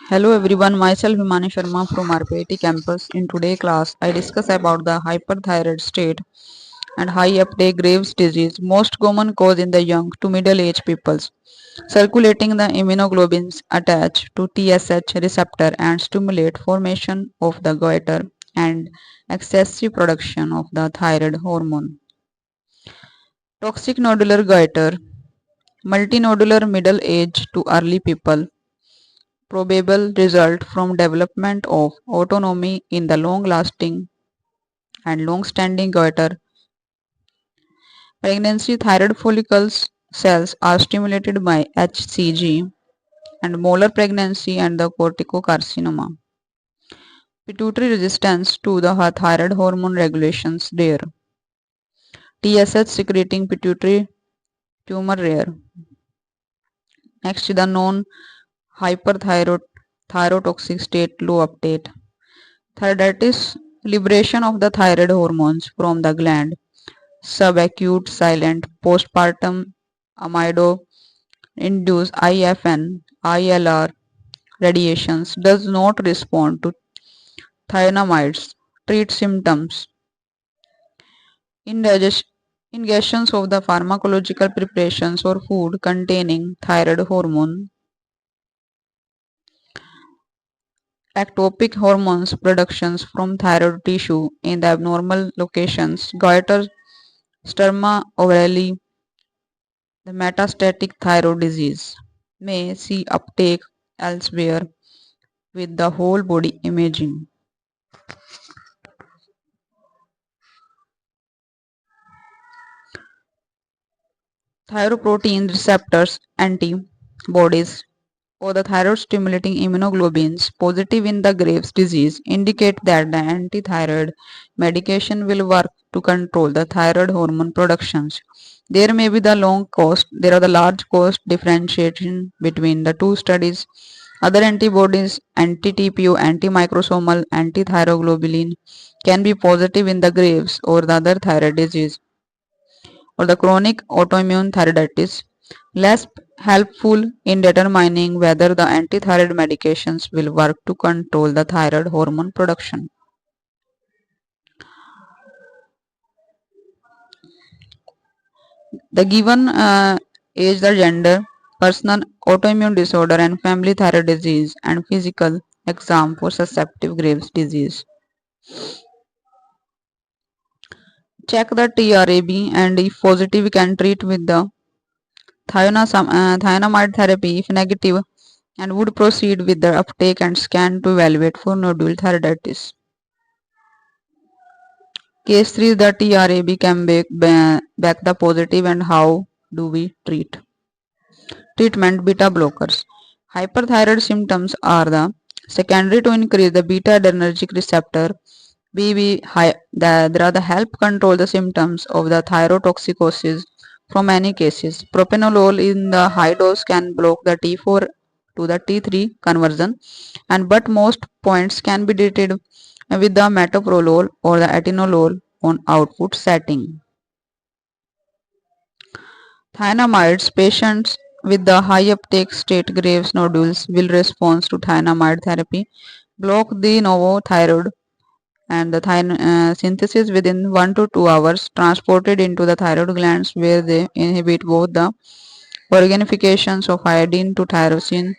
Hello everyone, myself Himani Sharma from RPIIT campus. In today's class, I discuss about the hyperthyroid state and high uptake Graves' disease, most common cause in the young to middle-aged peoples. Circulating the immunoglobulins attach to TSH receptor and stimulate formation of the goiter and excessive production of the thyroid hormone. Toxic nodular goiter, multinodular middle age to early people, probable result from development of autonomy in the long-lasting and long-standing goiter. Pregnancy thyroid follicles cells are stimulated by HCG and molar pregnancy and the corticocarcinoma. Pituitary resistance to the thyroid hormone regulations rare. TSH secreting pituitary tumor rare. Next, the known hyperthyroid thyrotoxic state low uptake. Thyroiditis liberation of the thyroid hormones from the gland. Subacute silent postpartum amido induced IFN ILR radiations does not respond to thionamides. Treat symptoms. Ingestions of the pharmacological preparations or food containing thyroid hormone. Ectopic hormones productions from thyroid tissue in the abnormal locations. Goiter, sperma ovale, the metastatic thyroid disease may see uptake elsewhere with the whole body imaging. Thyroprotein receptors antibodies or the thyroid stimulating immunoglobulins positive in the Graves' disease indicate that the antithyroid medication will work to control the thyroid hormone productions. There may be the there are the large cost differentiation between the two studies. Other antibodies, anti-TPO, antimicrosomal, antithyroglobulin can be positive in the Graves or the other thyroid disease or the chronic autoimmune thyroiditis, less helpful in determining whether the antithyroid medications will work to control the thyroid hormone production. The given age, the gender, personal autoimmune disorder and family thyroid disease and physical exam for susceptible Graves' disease. Check the TRAB and if positive can treat with the thionamide therapy if negative and would proceed with the uptake and scan to evaluate for nodule thyroiditis. Case 3 the TRAB can back the positive and how do we treat? Treatment beta blockers. Hyperthyroid symptoms are the secondary to increase the beta adrenergic receptor there are the help control the symptoms of the thyrotoxicosis from many cases. Propranolol in the high dose can block the T4 to the T3 conversion and but most points can be treated with the metoprolol or the atenolol on output setting. Thienamides patients with the high uptake state Graves nodules will respond to thienamide therapy, block the novothyroid and the synthesis within 1 to 2 hours transported into the thyroid glands where they inhibit both the organifications of iodine to tyrosine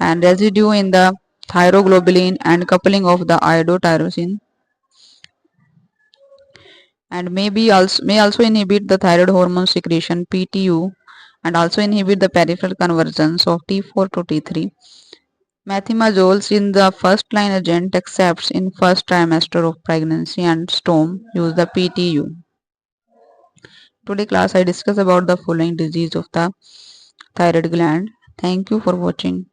and residue in the thyroglobulin and coupling of the iodotyrosine and may also inhibit the thyroid hormone secretion PTU and also inhibit the peripheral conversions of T4 to T3. Methimazoles in the first line agent except in first trimester of pregnancy and storm use the PTU. Today class I discuss about the following disease of the thyroid gland. Thank you for watching.